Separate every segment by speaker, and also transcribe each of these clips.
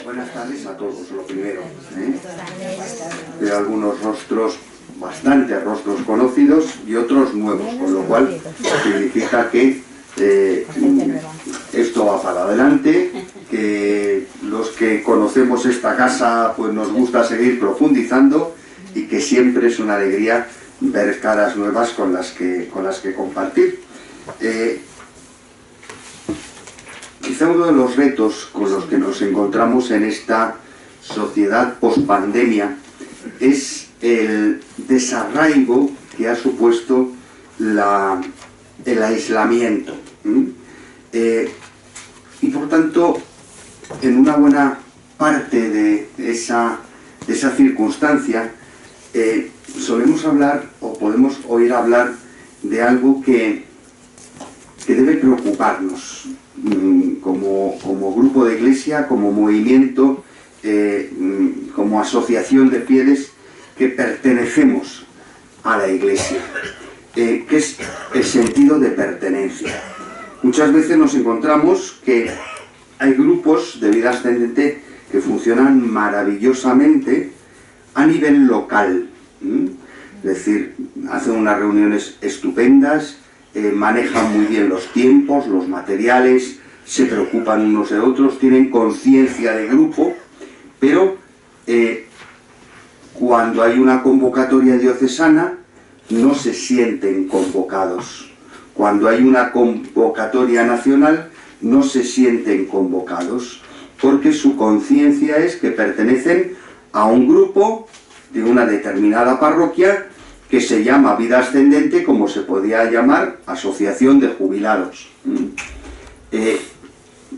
Speaker 1: Buenas tardes a todos, lo primero. Veo algunos rostros, bastantes rostros conocidos y otros nuevos, con lo cual significa que esto va para adelante, que los que conocemos esta casa pues nos gusta seguir profundizando y que siempre es una alegría ver caras nuevas con las que compartir. Quizá uno de los retos con los que nos encontramos en esta sociedad post-pandemia es el desarraigo que ha supuesto el aislamiento. Y por tanto, en una buena parte de esa circunstancia, solemos hablar o podemos oír hablar de algo que debe preocuparnos como grupo de iglesia, como movimiento, como asociación de fieles que pertenecemos a la iglesia, que es el sentido de pertenencia. Muchas veces nos encontramos que hay grupos de vida ascendente que funcionan maravillosamente a nivel local, es decir, hacen unas reuniones estupendas, manejan muy bien los tiempos, los materiales, se preocupan unos de otros, tienen conciencia de grupo, pero cuando hay una convocatoria diocesana no se sienten convocados. Cuando hay una convocatoria nacional no se sienten convocados, porque su conciencia es que pertenecen a un grupo de una determinada parroquia que se llama Vida Ascendente, como se podía llamar Asociación de Jubilados.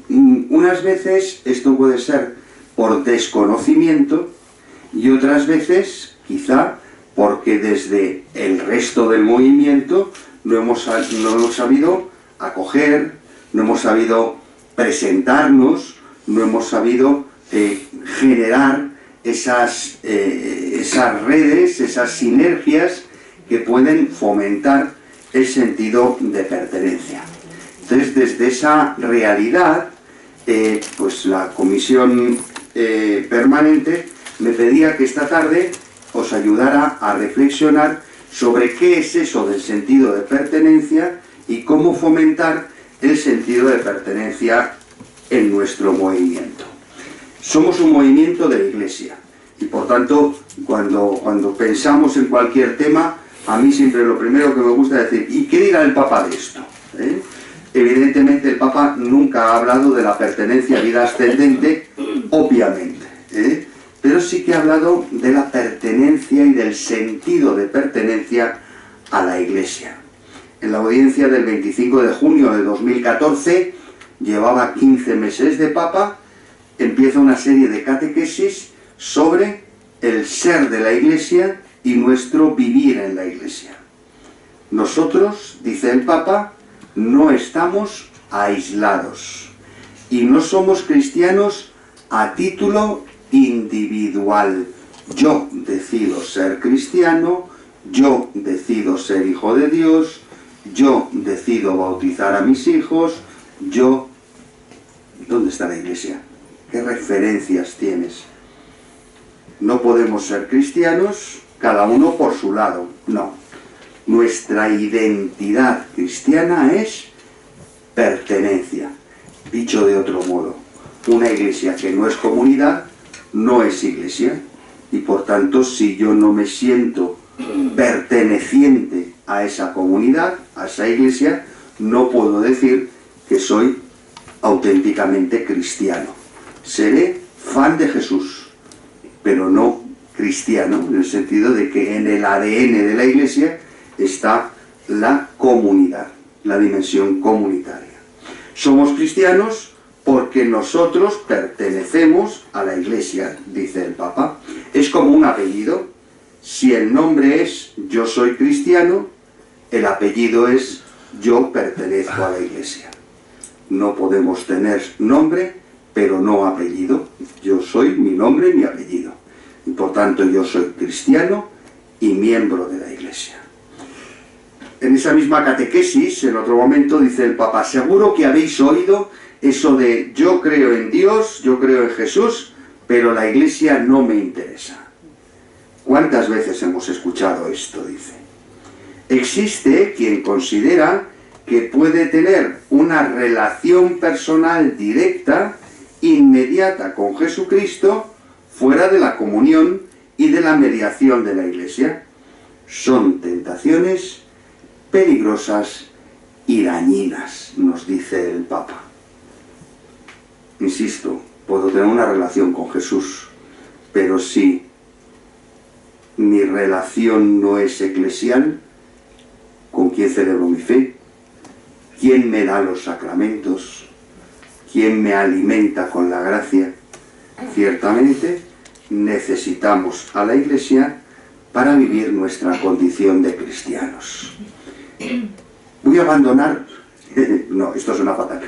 Speaker 1: Unas veces esto puede ser por desconocimiento y otras veces quizá porque desde el resto del movimiento no hemos sabido acoger, no hemos sabido presentarnos, no hemos sabido generar esas redes, esas sinergias que pueden fomentar el sentido de pertenencia. Entonces, desde esa realidad, pues la comisión permanente me pedía que esta tarde os ayudara a reflexionar sobre qué es eso del sentido de pertenencia y cómo fomentar el sentido de pertenencia en nuestro movimiento. Somos un movimiento de la Iglesia y por tanto cuando pensamos en cualquier tema, a mí siempre lo primero que me gusta decir, ¿y qué dirá el Papa de esto? Evidentemente el Papa nunca ha hablado de la pertenencia a vida ascendente, obviamente, pero sí que ha hablado de la pertenencia y del sentido de pertenencia a la Iglesia. En la audiencia del 25 de junio de 2014, llevaba 15 meses de Papa, empieza una serie de catequesis sobre el ser de la Iglesia y nuestro vivir en la Iglesia. Nosotros, dice el Papa, no estamos aislados y no somos cristianos a título individual. Yo decido ser cristiano, yo decido ser hijo de Dios, yo decido bautizar a mis hijos, yo... ¿Dónde está la Iglesia? ¿Qué referencias tienes? No podemos ser cristianos, cada uno por su lado. No. Nuestra identidad cristiana es pertenencia. Dicho de otro modo, una iglesia que no es comunidad, no es iglesia. Y por tanto, si yo no me siento perteneciente a esa comunidad, a esa iglesia, no puedo decir que soy auténticamente cristiano. Seré fan de Jesús, pero no cristiano, en el sentido de que en el ADN de la Iglesia está la comunidad, la dimensión comunitaria. Somos cristianos porque nosotros pertenecemos a la Iglesia, dice el Papa. Es como un apellido. Si el nombre es yo soy cristiano, el apellido es yo pertenezco a la Iglesia. No podemos tener nombre, pero no apellido. Yo soy mi nombre y mi apellido. Y por tanto yo soy cristiano y miembro de la Iglesia. En esa misma catequesis, en otro momento, dice el Papa, seguro que habéis oído eso de yo creo en Dios, yo creo en Jesús, pero la Iglesia no me interesa. ¿Cuántas veces hemos escuchado esto? Dice. Existe quien considera que puede tener una relación personal directa, inmediata con Jesucristo, fuera de la comunión y de la mediación de la Iglesia. Son tentaciones peligrosas y dañinas, nos dice el Papa. Insisto, puedo tener una relación con Jesús, pero si mi relación no es eclesial, ¿con quién celebro mi fe? ¿Quién me da los sacramentos? ¿Quién me alimenta con la gracia? Ciertamente necesitamos a la Iglesia para vivir nuestra condición de cristianos. Voy a abandonar, no, esto suena fatal,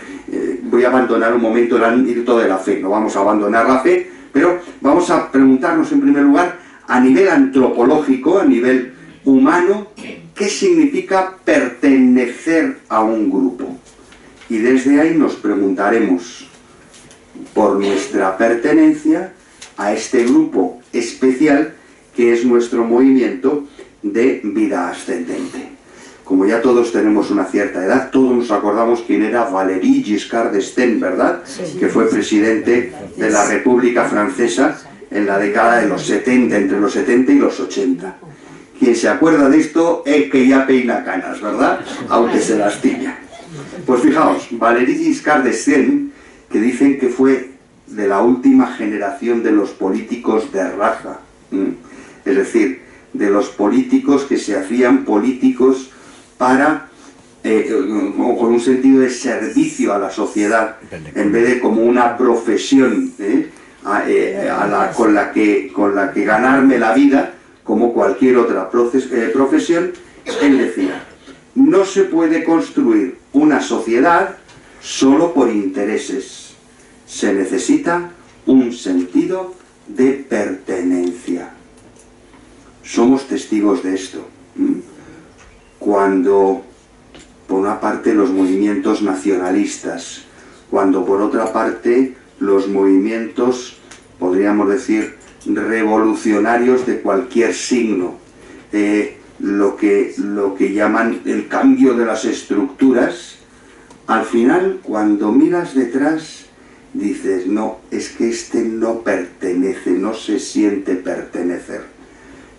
Speaker 1: voy a abandonar un momento el ámbito de la fe, no vamos a abandonar la fe, pero vamos a preguntarnos en primer lugar, a nivel antropológico, a nivel humano, ¿qué significa pertenecer a un grupo? Y desde ahí nos preguntaremos por nuestra pertenencia a este grupo especial que es nuestro movimiento de vida ascendente. Como ya todos tenemos una cierta edad, todos nos acordamos quién era Valéry Giscard d'Estaing, ¿verdad? Sí. Que fue presidente de la República Francesa en la década de los 70, entre los 70 y los 80. Quien se acuerda de esto es que ya peina canas, ¿verdad? Aunque se las tiña. Pues fijaos, Valéry Giscard d'Estaing, que dicen que fue de la última generación de los políticos de raza, es decir, de los políticos que se hacían políticos para, con un sentido de servicio a la sociedad, en vez de como una profesión con la que ganarme la vida, como cualquier otra profesión. Él decía, no se puede construir una sociedad solo por intereses, se necesita un sentido de pertenencia. Somos testigos de esto. Cuando, por una parte, los movimientos nacionalistas, cuando, por otra parte, los movimientos, podríamos decir, revolucionarios de cualquier signo, lo que llaman el cambio de las estructuras, al final, cuando miras detrás, dices, no, es que este no pertenece, no se siente pertenecer.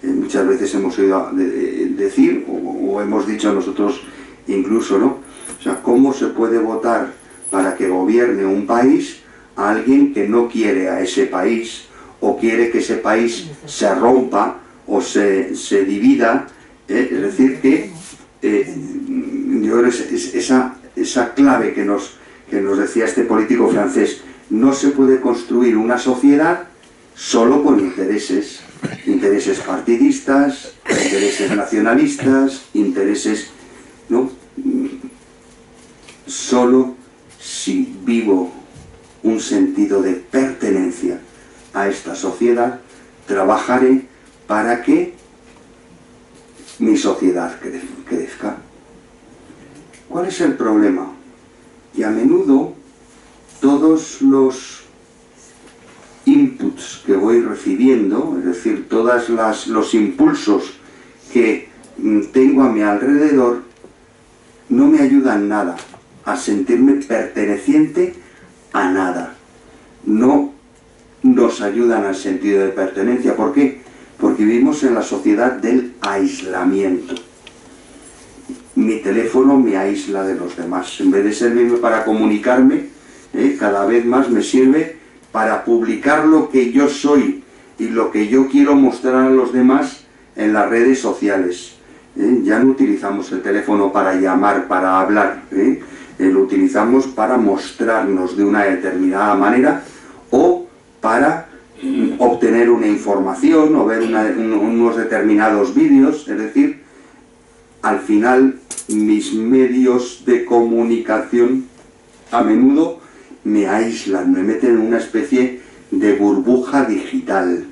Speaker 1: Muchas veces hemos oído decir, o hemos dicho nosotros incluso, ¿no? O sea, ¿cómo se puede votar para que gobierne un país a alguien que no quiere a ese país, o quiere que ese país se rompa o se divida? Es decir, que yo creo que esa clave que nos decía este político francés, no se puede construir una sociedad solo con intereses partidistas, intereses nacionalistas, intereses, ¿no? Solo si vivo un sentido de pertenencia a esta sociedad, trabajaré para que mi sociedad crezca. ¿Cuál es el problema? Y a menudo todos los inputs que voy recibiendo, es decir, todos los impulsos que tengo a mi alrededor, no me ayudan nada a sentirme perteneciente a nada. No nos ayudan al sentido de pertenencia. ¿Por qué? Porque vivimos en la sociedad del aislamiento. Mi teléfono me aísla de los demás. En vez de servirme para comunicarme, cada vez más me sirve para publicar lo que yo soy y lo que yo quiero mostrar a los demás en las redes sociales. Ya no utilizamos el teléfono para llamar, para hablar, lo utilizamos para mostrarnos de una determinada manera o para obtener una información o ver unos determinados vídeos. Es decir, al final mis medios de comunicación a menudo me aíslan, me meten en una especie de burbuja digital.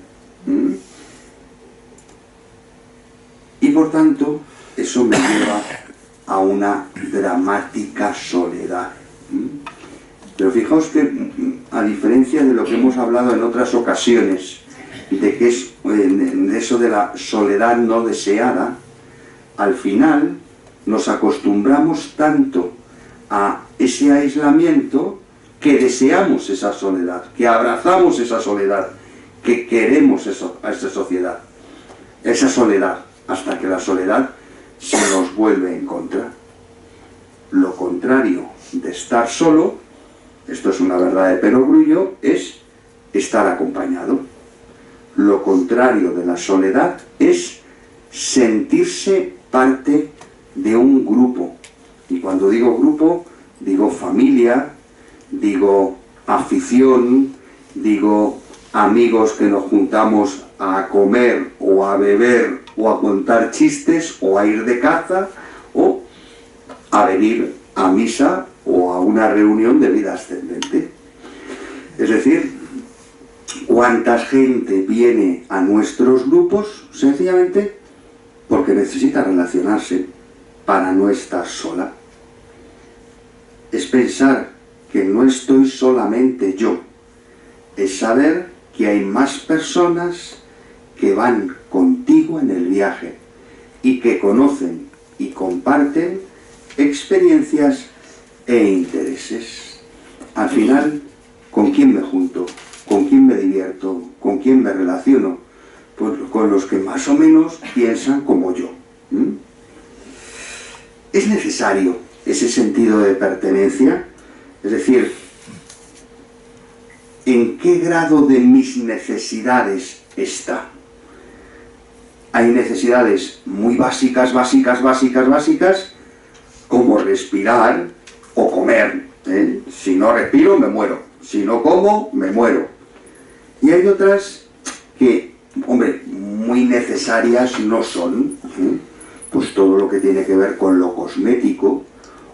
Speaker 1: Y por tanto, eso me lleva a una dramática soledad. Pero fijaos que a diferencia de lo que hemos hablado en otras ocasiones, de que es de eso de la soledad no deseada, al final nos acostumbramos tanto a ese aislamiento que deseamos esa soledad, que abrazamos esa soledad, que queremos eso, a esa sociedad, esa soledad, hasta que la soledad se nos vuelve en contra. Lo contrario de estar solo, esto es una verdad de perogrullo, es estar acompañado. Lo contrario de la soledad es sentirse parte de un grupo. Y cuando digo grupo, digo familia, digo afición, digo amigos que nos juntamos a comer o a beber o a contar chistes o a ir de caza o a venir a misa o a una reunión de vida ascendente. Es decir, ¿cuánta gente viene a nuestros grupos? Sencillamente porque necesita relacionarse para no estar sola. Es pensar que no estoy solamente yo, es saber que hay más personas que van contigo en el viaje y que conocen y comparten experiencias e intereses. Al final, ¿con quién me junto? ¿Con quién me divierto? ¿Con quién me relaciono? Pues con los que más o menos piensan como yo. ¿Es necesario ese sentido de pertenencia? Es decir, ¿en qué grado de mis necesidades está? Hay necesidades muy básicas, como respirar o comer. Si no respiro, me muero. Si no como, me muero. Y hay otras que, hombre, muy necesarias no son. Pues todo lo que tiene que ver con lo cosmético,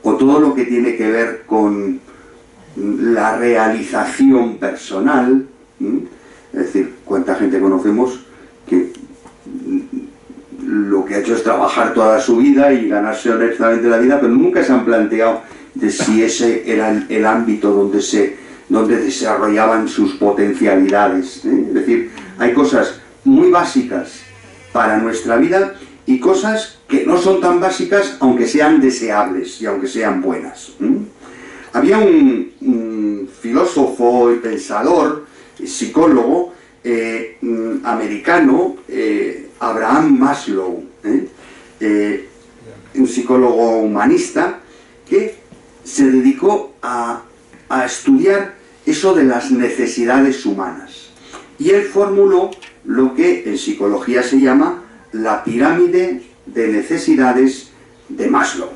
Speaker 1: o todo lo que tiene que ver con la realización personal. Es decir, ¿cuánta gente conocemos que lo que ha hecho es trabajar toda su vida y ganarse honestamente la vida, pero nunca se han planteado de si ese era el ámbito donde desarrollaban sus potencialidades? Es decir, hay cosas muy básicas para nuestra vida y cosas que no son tan básicas, aunque sean deseables y aunque sean buenas. Había un filósofo y pensador, psicólogo americano, Abraham Maslow, un psicólogo humanista que se dedicó a estudiar eso de las necesidades humanas. Y él formuló lo que en psicología se llama la pirámide de necesidades de Maslow.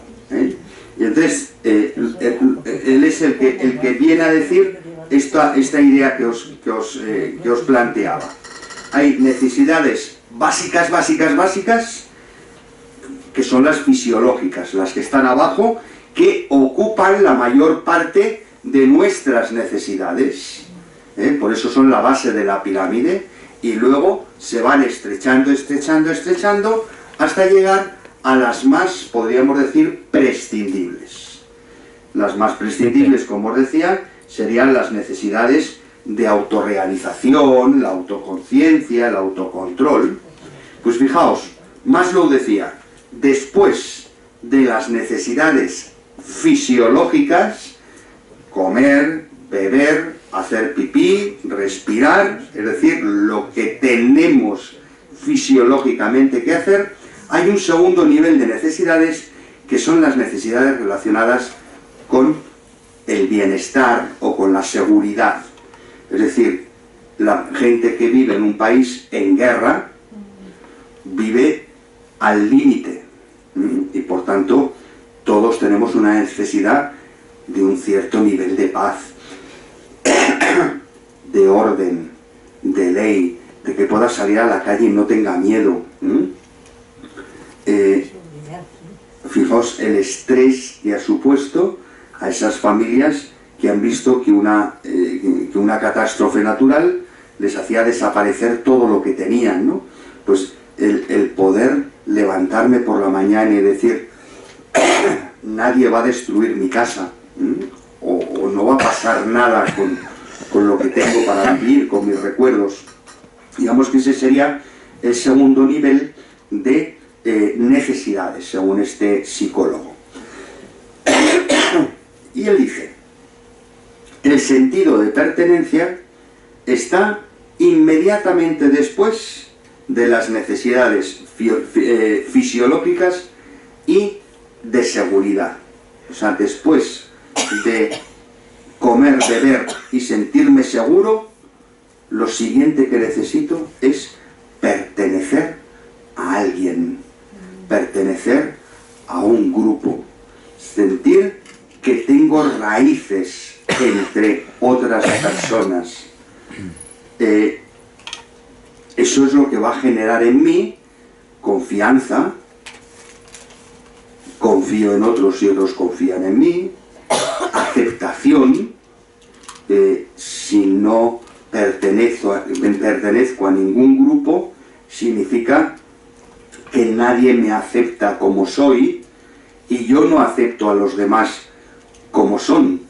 Speaker 1: Y entonces, él es el que viene a decir esta idea que os planteaba. Hay necesidades básicas, que son las fisiológicas, las que están abajo, que ocupan la mayor parte de nuestras necesidades. Por eso son la base de la pirámide, y luego se van estrechando, hasta llegar a las más, podríamos decir, prescindibles. Las más prescindibles, como os decía, serían las necesidades de autorrealización, la autoconciencia, el autocontrol. Pues fijaos, Maslow decía, después de las necesidades fisiológicas, comer, beber, hacer pipí, respirar, es decir, lo que tenemos fisiológicamente que hacer, hay un segundo nivel de necesidades que son las necesidades relacionadas con el bienestar o con la seguridad. Es decir, la gente que vive en un país en guerra vive al límite y por tanto todos tenemos una necesidad de un cierto nivel de paz, de orden, de ley, de que pueda salir a la calle y no tenga miedo. Fijaos el estrés que ha supuesto a esas familias que han visto que una catástrofe natural les hacía desaparecer todo lo que tenían, ¿no? Pues el poder levantarme por la mañana y decir nadie va a destruir mi casa, o no va a pasar nada con lo que tengo para vivir, con mis recuerdos. Digamos que ese sería el segundo nivel de necesidades, según este psicólogo. Y él dice, el sentido de pertenencia está inmediatamente después de las necesidades fisiológicas y de seguridad. O sea, después de comer, beber y sentirme seguro, lo siguiente que necesito es pertenecer a alguien, pertenecer a un grupo, sentir que tengo raíces entre otras personas. Eso es lo que va a generar en mí confianza, confío en otros y otros confían en mí, aceptación. Si no pertenezco a ningún grupo, significa que nadie me acepta como soy y yo no acepto a los demás como son.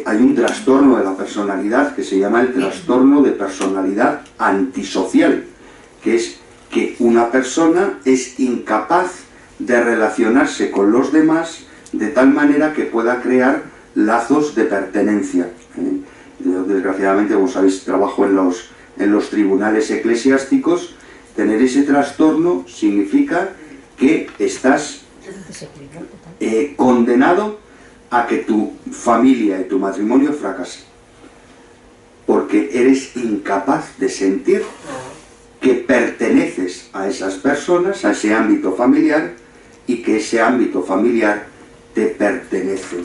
Speaker 1: Hay un trastorno de la personalidad que se llama el trastorno de personalidad antisocial, que es que una persona es incapaz de relacionarse con los demás de tal manera que pueda crear lazos de pertenencia. Yo, desgraciadamente, como sabéis, trabajo en los tribunales eclesiásticos. Tener ese trastorno significa que estás condenado a que tu familia y tu matrimonio fracase, porque eres incapaz de sentir que perteneces a esas personas, a ese ámbito familiar, y que ese ámbito familiar te pertenece.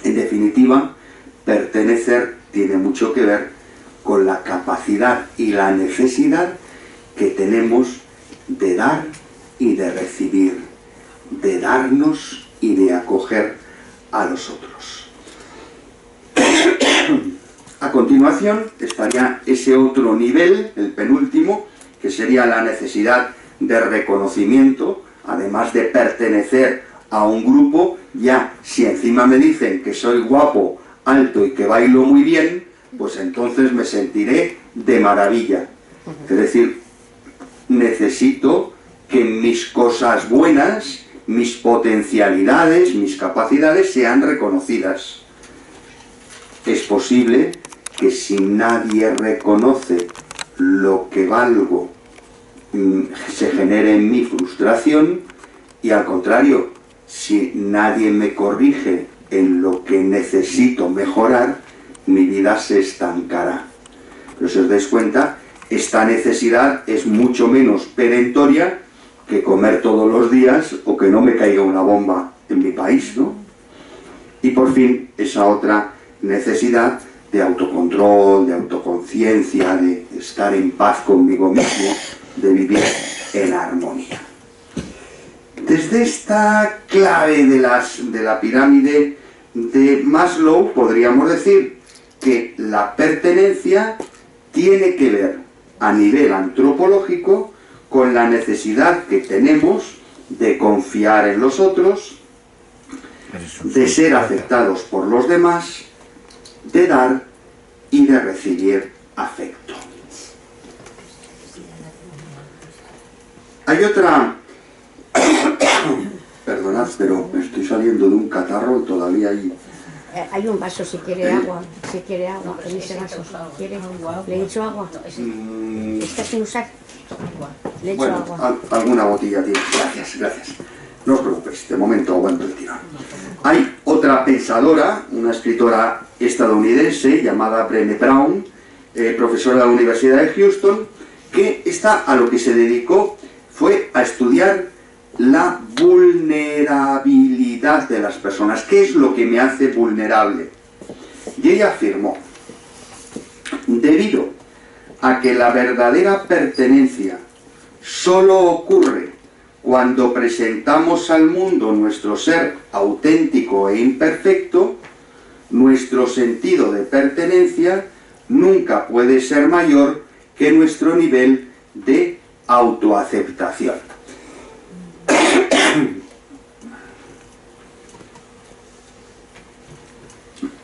Speaker 1: En definitiva, pertenecer tiene mucho que ver con la capacidad y la necesidad que tenemos de dar y de recibir, de darnos y de acoger a los otros. A continuación estaría ese otro nivel, el penúltimo, que sería la necesidad de reconocimiento, además de pertenecer a un grupo. Ya si encima me dicen que soy guapo, alto y que bailo muy bien, pues entonces me sentiré de maravilla. Es decir, necesito que mis cosas buenas, mis potencialidades, mis capacidades sean reconocidas. Es posible que si nadie reconoce lo que valgo, se genere en mí frustración, y al contrario, si nadie me corrige en lo que necesito mejorar, mi vida se estancará. Pero si os dais cuenta, esta necesidad es mucho menos perentoria que comer todos los días o que no me caiga una bomba en mi país, ¿no? Y por fin, esa otra necesidad de autocontrol, de autoconciencia, de estar en paz conmigo mismo, de vivir en armonía. Desde esta clave de la pirámide de Maslow podríamos decir que la pertenencia tiene que ver a nivel antropológico con la necesidad que tenemos de confiar en los otros, de ser aceptados por los demás, de dar y de recibir afecto. Hay otra... Perdonad, pero me estoy saliendo de un catarro y todavía
Speaker 2: hay un vaso si quiere agua, en ese vaso, ¿quiere? ¿Le he hecho agua? ¿Está sin usar? Le he hecho agua.
Speaker 1: Alguna botella tiene. Gracias. No os preocupéis, de momento aguanto el tirón. Hay otra pensadora, una escritora estadounidense llamada Brené Brown, profesora de la Universidad de Houston, que a lo que se dedicó fue a estudiar la vulnerabilidad de las personas. ¿Qué es lo que me hace vulnerable? Y ella afirmó, debido a que la verdadera pertenencia solo ocurre cuando presentamos al mundo nuestro ser auténtico e imperfecto, nuestro sentido de pertenencia nunca puede ser mayor que nuestro nivel de autoaceptación.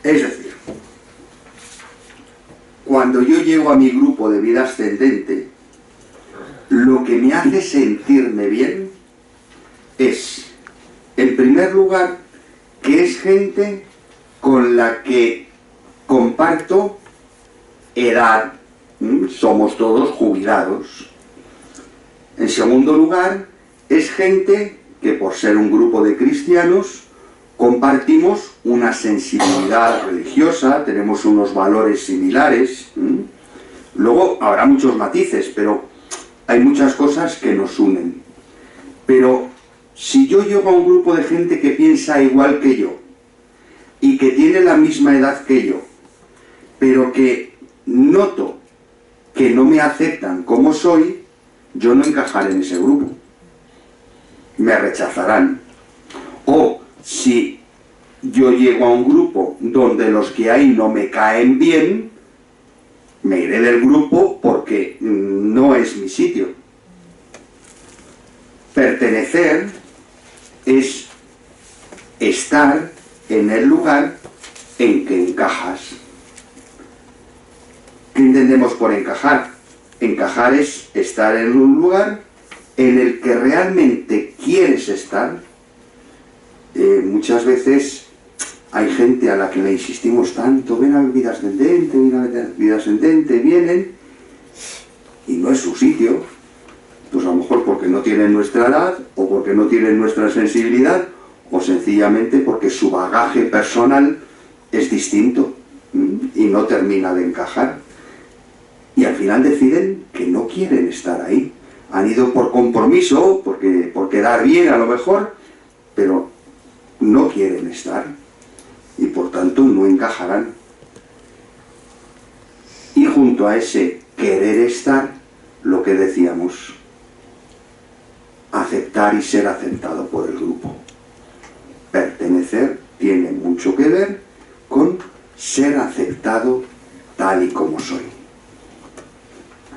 Speaker 1: Es decir, cuando yo llego a mi grupo de vida ascendente, lo que me hace sentirme bien es, en primer lugar, que es gente con la que comparto edad, somos todos jubilados. En segundo lugar, es gente que por ser un grupo de cristianos compartimos una sensibilidad religiosa, tenemos unos valores similares. Luego habrá muchos matices, pero hay muchas cosas que nos unen. Pero si yo llego a un grupo de gente que piensa igual que yo y que tiene la misma edad que yo, pero que noto que no me aceptan como soy, yo no encajaré en ese grupo. Me rechazarán. O si yo llego a un grupo donde los que hay no me caen bien, me iré del grupo porque no es mi sitio. Pertenecer es estar en el lugar en que encajas. ¿Qué entendemos por encajar? Encajar es estar en un lugar en el que realmente quieres estar. Muchas veces hay gente a la que le insistimos tanto, ven a vida ascendente, vienen, y no es su sitio, pues a lo mejor porque no tienen nuestra edad, o porque no tienen nuestra sensibilidad, o sencillamente porque su bagaje personal es distinto, y no termina de encajar. Y al final deciden que no quieren estar ahí. Han ido por compromiso, por quedar bien a lo mejor, pero no quieren estar. Y por tanto no encajarán. Y junto a ese querer estar, lo que decíamos, aceptar y ser aceptado por el grupo. Pertenecer tiene mucho que ver con ser aceptado tal y como soy.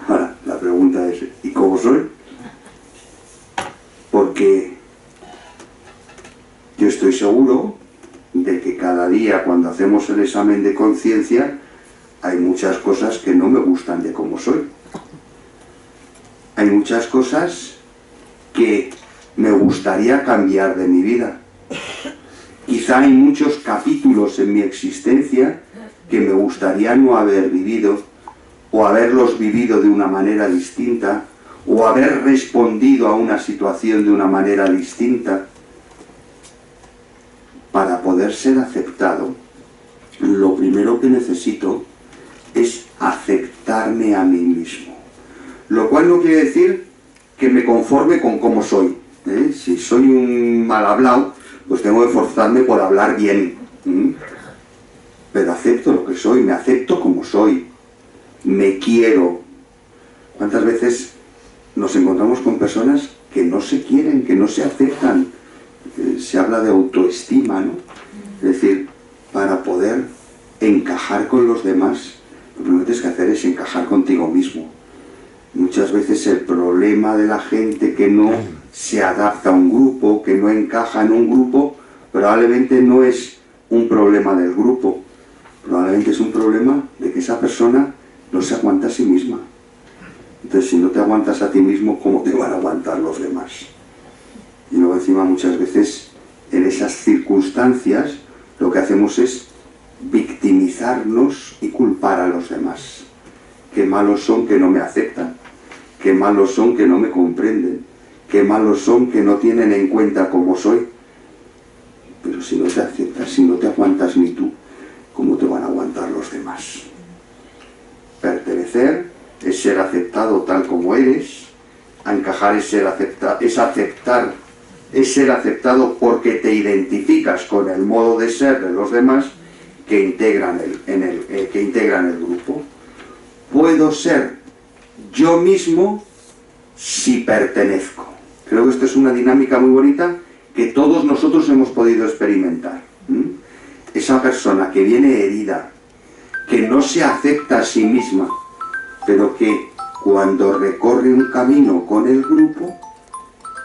Speaker 1: Ahora, la pregunta es, ¿y cómo soy? Porque yo estoy seguro de que cada día cuando hacemos el examen de conciencia hay muchas cosas que no me gustan de cómo soy. Hay muchas cosas que me gustaría cambiar de mi vida. Quizá hay muchos capítulos en mi existencia que me gustaría no haber vivido, o haberlos vivido de una manera distinta, o haber respondido a una situación de una manera distinta. Para poder ser aceptado, lo primero que necesito es aceptarme a mí mismo. Lo cual no quiere decir que me conforme con cómo soy. Si soy un mal hablado, pues tengo que esforzarme por hablar bien. Pero acepto lo que soy, me acepto como soy. Me quiero. ¿Cuántas veces nos encontramos con personas que no se quieren, que no se aceptan? Se habla de autoestima, ¿no? Es decir, para poder encajar con los demás, lo primero que tienes que hacer es encajar contigo mismo. Muchas veces el problema de la gente que no se adapta a un grupo, que no encaja en un grupo, probablemente no es un problema del grupo, probablemente es un problema de que esa persona no se aguanta a sí misma. Entonces, si no te aguantas a ti mismo, ¿cómo te van a aguantar los demás? Y luego encima muchas veces en esas circunstancias lo que hacemos es victimizarnos y culpar a los demás. Qué malos son que no me aceptan, qué malos son que no me comprenden, qué malos son que no tienen en cuenta cómo soy. Pero si no te aceptas, si no te aguantas ni tú, ¿cómo te van a aguantar los demás? Pertenecer es ser aceptado tal como eres, a encajar es ser aceptar, es ser aceptado porque te identificas con el modo de ser de los demás que integran el grupo. Puedo ser yo mismo si pertenezco. Creo que esto es una dinámica muy bonita que todos nosotros hemos podido experimentar. Esa persona que viene herida, que no se acepta a sí misma, pero que cuando recorre un camino con el grupo,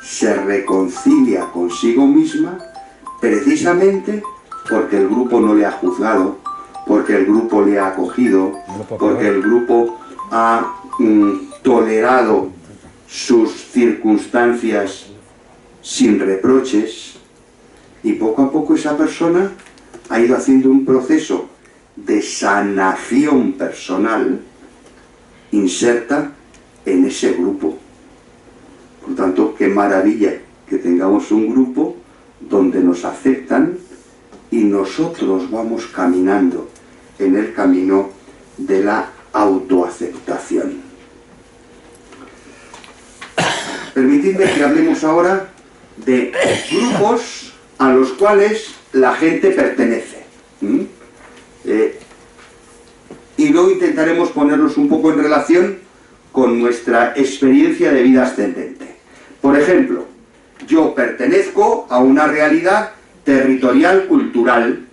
Speaker 1: se reconcilia consigo misma precisamente porque el grupo no le ha juzgado, porque el grupo le ha acogido, porque el grupo ha tolerado sus circunstancias sin reproches, y poco a poco esa persona ha ido haciendo un proceso de sanación personal inserta en ese grupo. Por tanto, qué maravilla que tengamos un grupo donde nos aceptan y nosotros vamos caminando en el camino de la autoaceptación. Permitidme que hablemos ahora de grupos a los cuales la gente pertenece. Y luego intentaremos ponerlos un poco en relación con nuestra experiencia de vida ascendente. Por ejemplo, yo pertenezco a una realidad territorial cultural.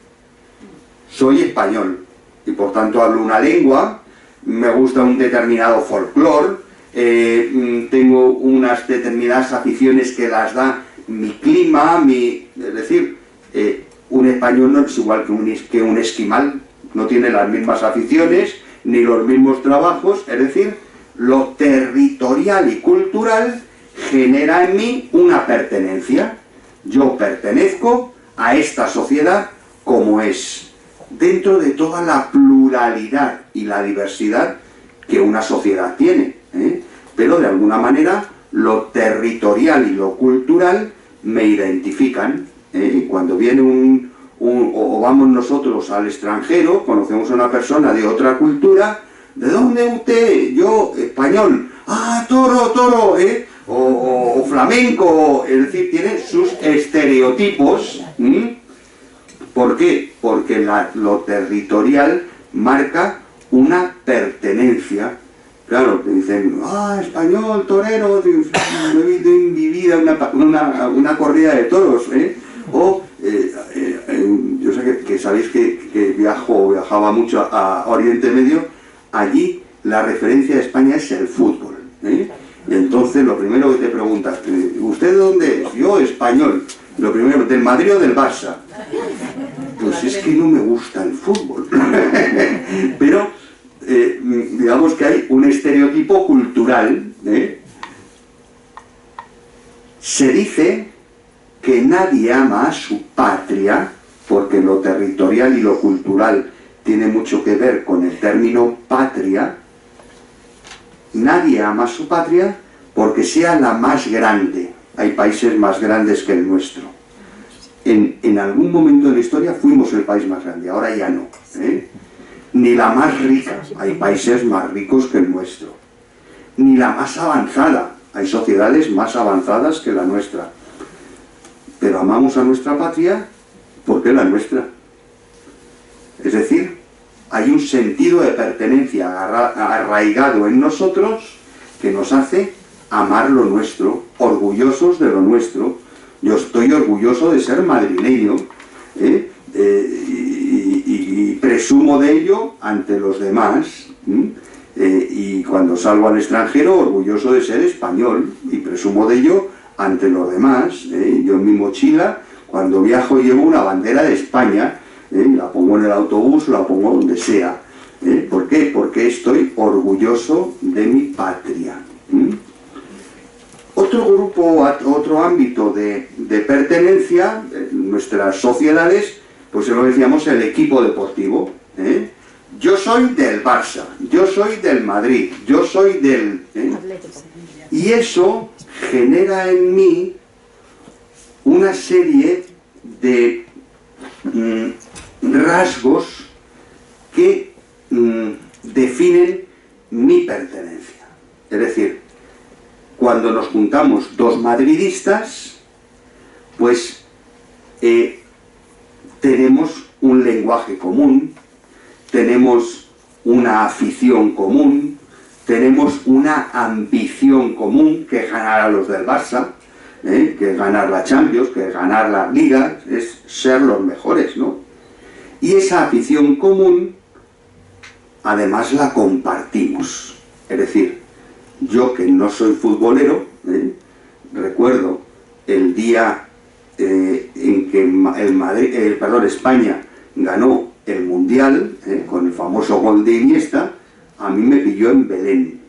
Speaker 1: Soy español y por tanto hablo una lengua, me gusta un determinado folclore, tengo unas determinadas aficiones que las da mi clima, es decir, un español no es igual que un esquimal, no tiene las mismas aficiones ni los mismos trabajos, es decir, lo territorial y cultural genera en mí una pertenencia. Yo pertenezco a esta sociedad como es, dentro de toda la pluralidad y la diversidad que una sociedad tiene, pero de alguna manera lo territorial y lo cultural me identifican. Cuando viene o vamos nosotros al extranjero, conocemos a una persona de otra cultura. ¿De dónde usted? Yo, español. Ah, toro, o flamenco, es decir, tiene sus estereotipos. ¿Por qué? Porque lo territorial marca una pertenencia. Claro, te dicen, español, torero, no he visto en mi vida una corrida de toros, yo sé que sabéis que viajaba mucho a Oriente Medio. Allí la referencia de España es el fútbol, Y entonces lo primero que te preguntas, ¿usted de dónde es? Yo, español. Lo primero, ¿del Madrid o del Barça? Pues es que no me gusta el fútbol. Pero digamos que hay un estereotipo cultural. Se dice que nadie ama a su patria, porque lo territorial y lo cultural tiene mucho que ver con el término patria. Nadie ama a su patria porque sea la más grande. Hay países más grandes que el nuestro. En algún momento de la historia fuimos el país más grande, ahora ya no. Ni la más rica, hay países más ricos que el nuestro. Ni la más avanzada, hay sociedades más avanzadas que la nuestra. Pero amamos a nuestra patria porque es la nuestra. Es decir, hay un sentido de pertenencia arraigado en nosotros que nos hace amar lo nuestro, orgullosos de lo nuestro. Yo estoy orgulloso de ser madrileño, y presumo de ello ante los demás, y cuando salgo al extranjero, orgulloso de ser español, y presumo de ello ante los demás. Yo en mi mochila, cuando viajo, llevo una bandera de España, la pongo en el autobús, la pongo donde sea. ¿Por qué? Porque estoy orgulloso de mi patria. Otro grupo, otro ámbito de pertenencia en nuestras sociedades, pues se lo decíamos el equipo deportivo. Yo soy del Barça, yo soy del Madrid, yo soy del... Y eso genera en mí una serie de rasgos que definen mi pertenencia. Es decir, cuando nos juntamos dos madridistas, pues tenemos un lenguaje común, tenemos una afición común, tenemos una ambición común, que es ganar a los del Barça, que es ganar la Champions, que es ganar las ligas, es ser los mejores, ¿no? Y esa afición común, además la compartimos. Es decir, yo que no soy futbolero, recuerdo el día en que España ganó el Mundial, con el famoso gol de Iniesta, a mí me pilló en Belén.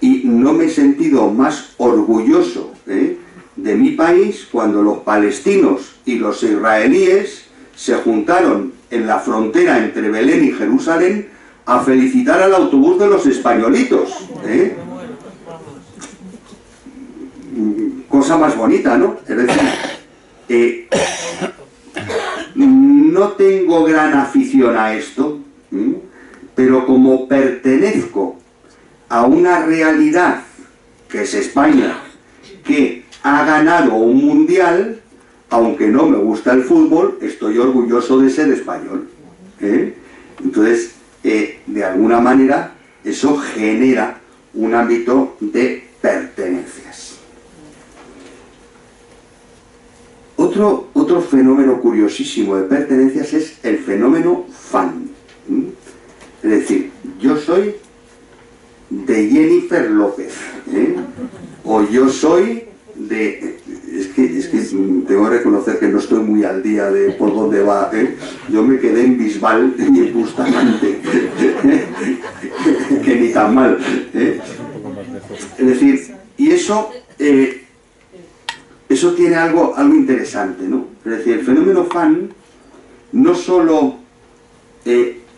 Speaker 1: Y no me he sentido más orgulloso de mi país cuando los palestinos y los israelíes se juntaron en la frontera entre Belén y Jerusalén a felicitar al autobús de los españolitos. Cosa más bonita, ¿no? Es decir, no tengo gran afición a esto, pero como pertenezco a una realidad que es España, que ha ganado un mundial, aunque no me gusta el fútbol, estoy orgulloso de ser español. Entonces, de alguna manera, eso genera un ámbito de pertenencias. Otro fenómeno curiosísimo de pertenencias es el fenómeno fan. Es decir, yo soy de Jennifer López, o yo soy de... Es que tengo que reconocer que no estoy muy al día de por dónde va. Yo me quedé en Bisbal y en Bustamante, que ni tan mal. Es decir, y eso tiene algo interesante, ¿no? Es decir, el fenómeno fan no solo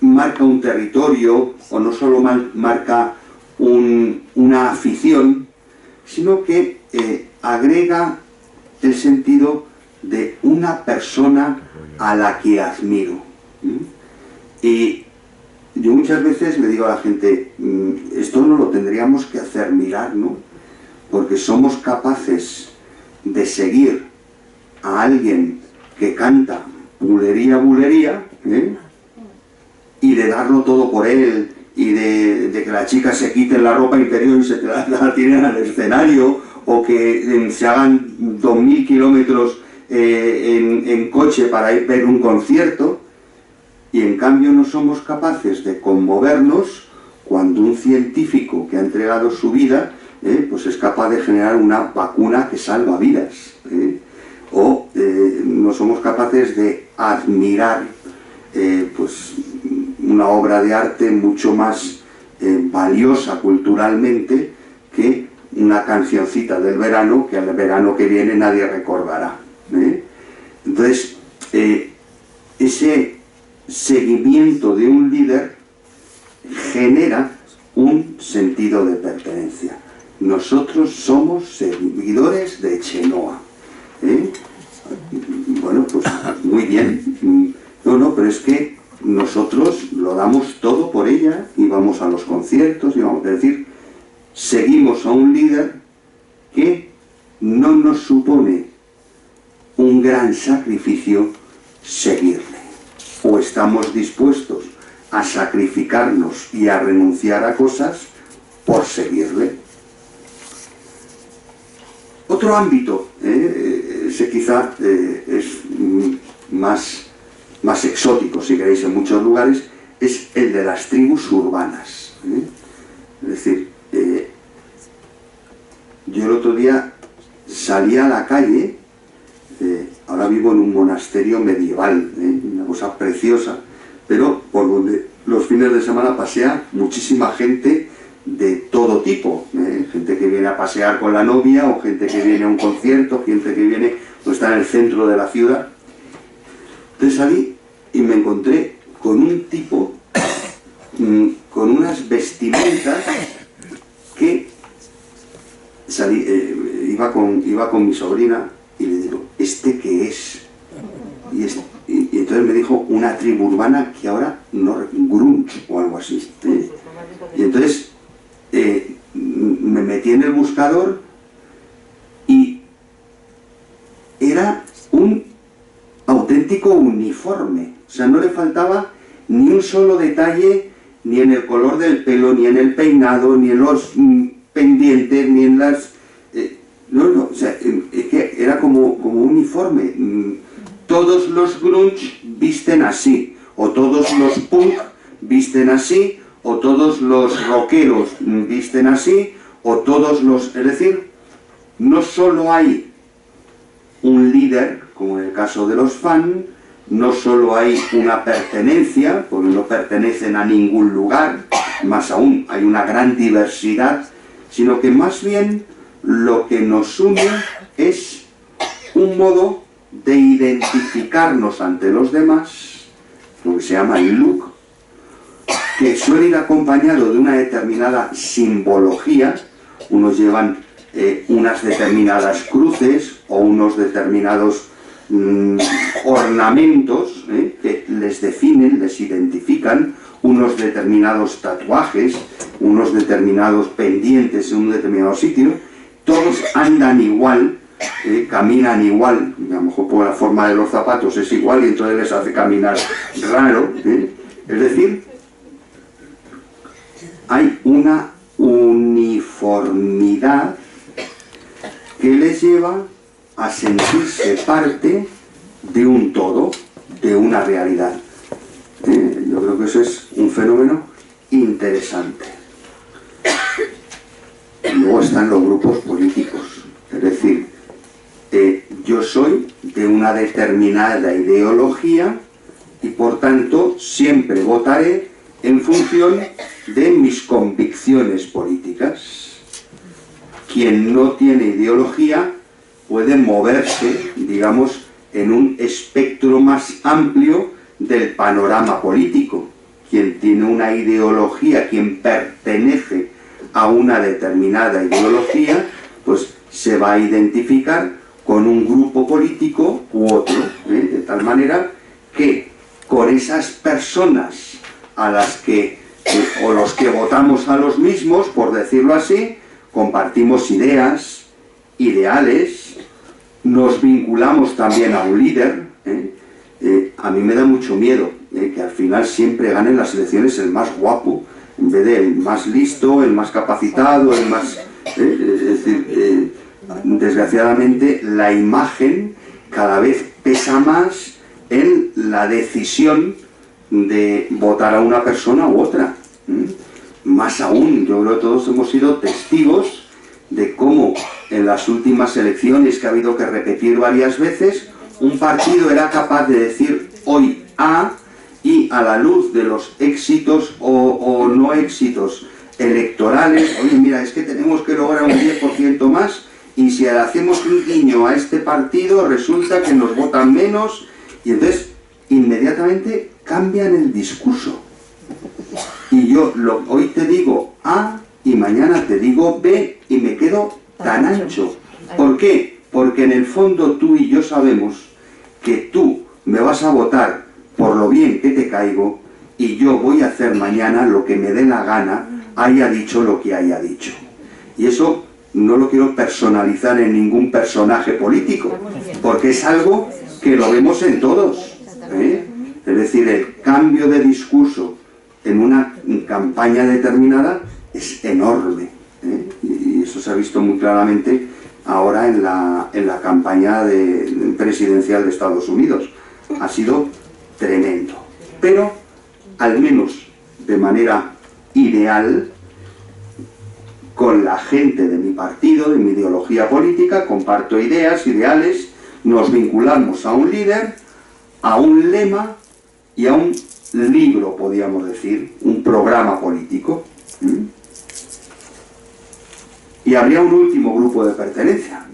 Speaker 1: marca un territorio, o no solo marca una afición, sino que agrega el sentido de una persona a la que admiro. Y yo muchas veces le digo a la gente, esto no lo tendríamos que hacer mirar, ¿no? Porque somos capaces de seguir a alguien que canta bulería, y de darlo todo por él, y de que la chica se quite la ropa interior y se la tiren al escenario, o que se hagan 2000 kilómetros en coche para ir a ver un concierto, y en cambio no somos capaces de conmovernos cuando un científico que ha entregado su vida pues es capaz de generar una vacuna que salva vidas, o no somos capaces de admirar pues una obra de arte mucho más valiosa culturalmente que una cancioncita del verano que al verano que viene nadie recordará. Entonces, ese seguimiento de un líder genera un sentido de pertenencia. Nosotros somos seguidores de Chenoa. Bueno, pues muy bien. No, pero es que nosotros lo damos todo por ella y vamos a los conciertos y vamos a decir, seguimos a un líder que no nos supone un gran sacrificio seguirle. O estamos dispuestos a sacrificarnos y a renunciar a cosas por seguirle. Otro ámbito, ese quizá es más exótico, si queréis, en muchos lugares, es el de las tribus urbanas. Es decir, yo el otro día salí a la calle, ahora vivo en un monasterio medieval, una cosa preciosa, pero por donde los fines de semana pasea muchísima gente de todo tipo, gente que viene a pasear con la novia, o gente que viene a un concierto, gente que viene, o está en el centro de la ciudad. Entonces salí y me encontré con un tipo con unas vestimentas que iba con mi sobrina y le digo, ¿este qué es? Y entonces me dijo una tribu urbana que ahora no, grunge o algo así. Y entonces me metí en el buscador y era un auténtico uniforme. O sea, no le faltaba ni un solo detalle, ni en el color del pelo, ni en el peinado, ni en los pendientes, ni en las... no, o sea, es que era como uniforme. Todos los grunge visten así, o todos los punk visten así, o todos los rockeros visten así, o todos los... Es decir, no solo hay un líder, como en el caso de los fan, no solo hay una pertenencia, porque no pertenecen a ningún lugar, más aún hay una gran diversidad, sino que más bien lo que nos une es un modo de identificarnos ante los demás, lo que se llama el look, que suele ir acompañado de una determinada simbología. Unos llevan unas determinadas cruces o unos determinados ornamentos que les definen, les identifican, unos determinados tatuajes, unos determinados pendientes en un determinado sitio. Todos andan igual, caminan igual, a lo mejor por la forma de los zapatos es igual y entonces les hace caminar raro. Es decir, hay una uniformidad que les lleva a sentirse parte de un todo, de una realidad. Yo creo que eso es un fenómeno interesante. Luego están los grupos políticos, es decir, yo soy de una determinada ideología y por tanto siempre votaré en función de mis convicciones políticas. Quien no tiene ideología puede moverse, digamos, en un espectro más amplio del panorama político. Quien tiene una ideología, quien pertenece a una determinada ideología, pues se va a identificar con un grupo político u otro, de tal manera que con esas personas a las que, o los que votamos a los mismos, por decirlo así, compartimos ideas, ideales, nos vinculamos también a un líder. A mí me da mucho miedo que al final siempre gane en las elecciones el más guapo, en vez del más listo, el más capacitado, el más... es decir, desgraciadamente la imagen cada vez pesa más en la decisión de votar a una persona u otra. Más aún, yo creo que todos hemos sido testigos de cómo en las últimas elecciones, que ha habido que repetir varias veces, un partido era capaz de decir hoy A, y a la luz de los éxitos o no éxitos electorales, oye, mira, es que tenemos que lograr un 10% más, y si hacemos un guiño a este partido resulta que nos votan menos, y entonces inmediatamente cambian el discurso. Y yo hoy te digo A y mañana te digo B y me quedo tan ancho. ¿Por qué? Porque en el fondo tú y yo sabemos que tú me vas a votar por lo bien que te caigo y yo voy a hacer mañana lo que me dé la gana, haya dicho lo que haya dicho. Y eso no lo quiero personalizar en ningún personaje político, porque es algo que lo vemos en todos. Es decir, el cambio de discurso en una campaña determinada es enorme. Y eso se ha visto muy claramente ahora en la campaña presidencial de Estados Unidos. Ha sido tremendo. Pero, al menos de manera ideal, con la gente de mi partido, de mi ideología política, comparto ideas, ideales, nos vinculamos a un líder, a un lema y a un libro, podríamos decir, un programa político. Y habría un último grupo de pertenencia,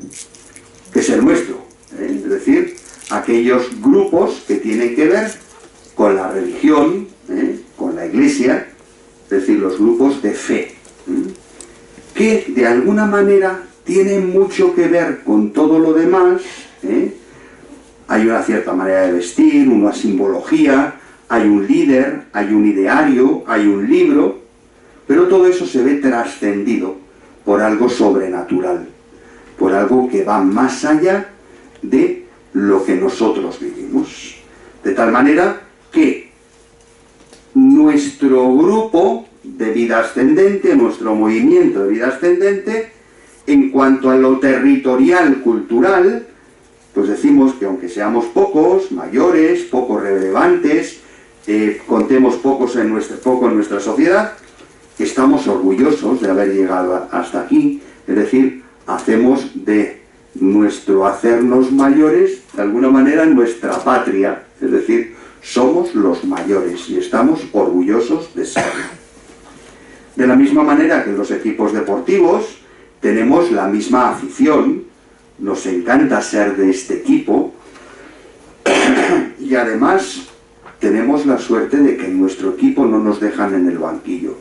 Speaker 1: que es el nuestro, es decir, aquellos grupos que tienen que ver con la religión, con la iglesia, es decir, los grupos de fe, que de alguna manera tienen mucho que ver con todo lo demás. Hay una cierta manera de vestir, una simbología, hay un líder, hay un ideario, hay un libro, pero todo eso se ve trascendido por algo sobrenatural, por algo que va más allá de lo que nosotros vivimos. De tal manera que nuestro grupo de vida ascendente, nuestro movimiento de vida ascendente, en cuanto a lo territorial, cultural, pues decimos que aunque seamos pocos, mayores, poco relevantes, contemos poco en nuestra sociedad, estamos orgullosos de haber llegado hasta aquí. Es decir, hacemos de nuestro hacernos mayores, de alguna manera, en nuestra patria. Es decir, somos los mayores y estamos orgullosos de serlo. De la misma manera que en los equipos deportivos tenemos la misma afición, nos encanta ser de este equipo y además tenemos la suerte de que en nuestro equipo no nos dejan en el banquillo,